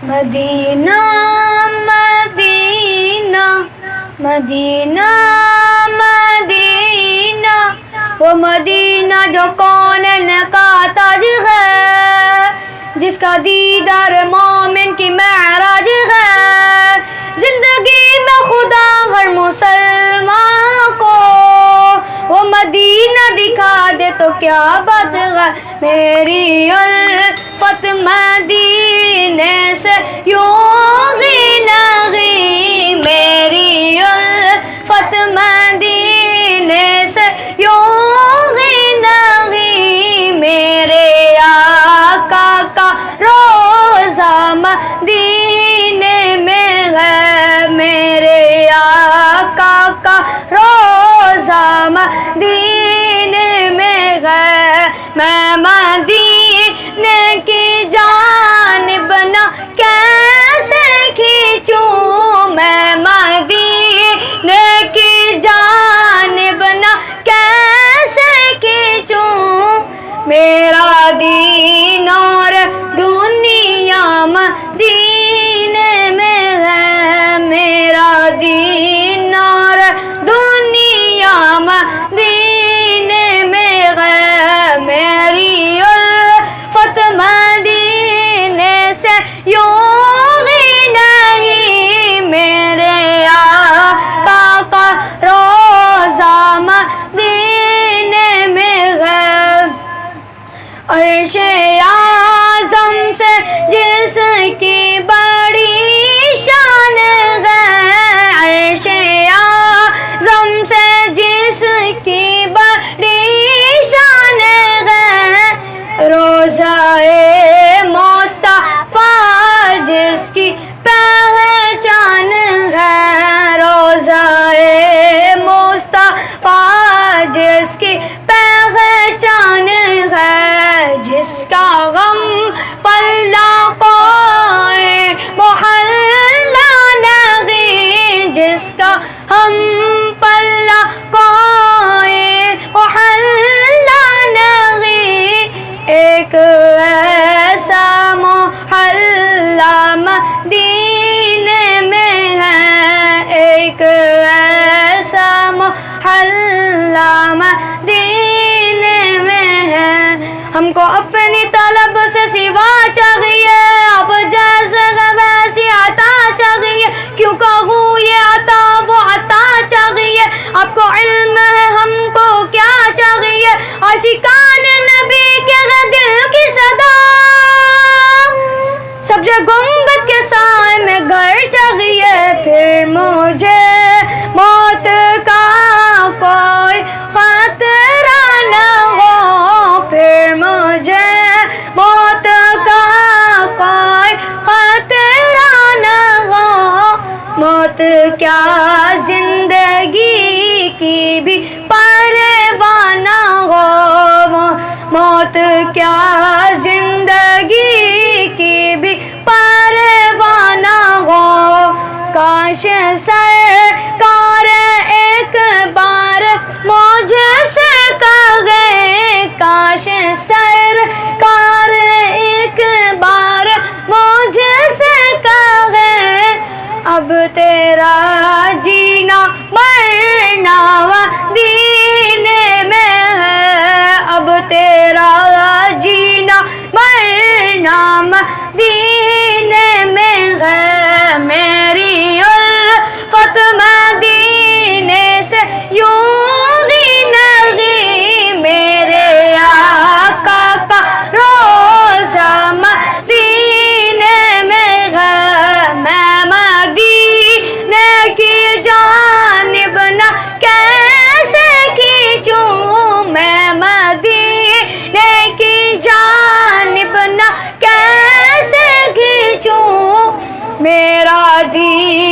مدینہ مدینہ مدینہ مدینہ، وہ مدینہ جو کونین کا تاج ہے، جس کا دیدار مومن کی معراج ہے۔ زندگی میں خدا ہر مسلمان کو وہ مدینہ دکھا دے تو کیا بات ہے۔ میری الفت مدینے سے یوں ہی لگی، میری الفت مدینے سے یوں ہی لگی، میرے آقا کا روزہ مدینے میں ہے، میرے آقا کا روزہ مدینے میں ہے۔ میں مدینے کی جانب نہ کیسے کھینچوں، میں مدینے کی جانب نہ کیسے کھینچوں، میرا دین اور دنیا مدینے میں ہے، میرا دین اور دنیا مدینے میں ہے۔ میری الفت مدینے سے یوں ہی نہیں، میرے آقا کا روزہ مدینے میں ہے۔ عرش اعظم سے جس کی بڑی شان ہے، عرش اعظم سے جس کی بڑی شان ہے، روضہ مصطفیٰ جس کی پہچان ہے، روضہ مصطفیٰ جس کی پہچان ہے، جس کا غم پلہ کوئی محلہ نہیں، جس کا ہم پلہ کوئی محلہ نہیں، ایک ایسا محلہ مدینے میں ہے، ایک ایسا محلہ مدینے میں ہے۔ ہم کو اپنی طلب سے سوا چاہیے، اب جیسے ویسی عطا چاہیے، کیوں کہوں یہ عطا وہ عطا چاہیے، آپ کو علم ہے ہم کو کیا چاہیے، عاشقان نبی کے دل کی صدا، سبز گنبد کے سائے میں گھر چاہیے، پھر مجھے موت کا کوئی خطرہ نہ ہو، پھر مجھے موت کا کوئی خطرہ نہ ہو، موت کیا زندگی کی بھی پرواہ نہ ہو، موت کیا زندگی کی بھی پرواہ نہ ہو، کاش سرکار ایک بار مجھ سے کہے، کاش سرکار ایک بار مجھ سے کہے، اب تیرا جینا مرنا مدینے میں ہے، اب تیرا جینا مرنا مدینے میں ہے۔ میری الفت مدینے سے یوں ہی نہیں، میرے آقا کا روزہ مدینے میں ہے۔ میں مدینے کی جانب نہ کیسے کھینچوں، میں مدینے کی جانب نہ کیسے کھینچوں، میرا دین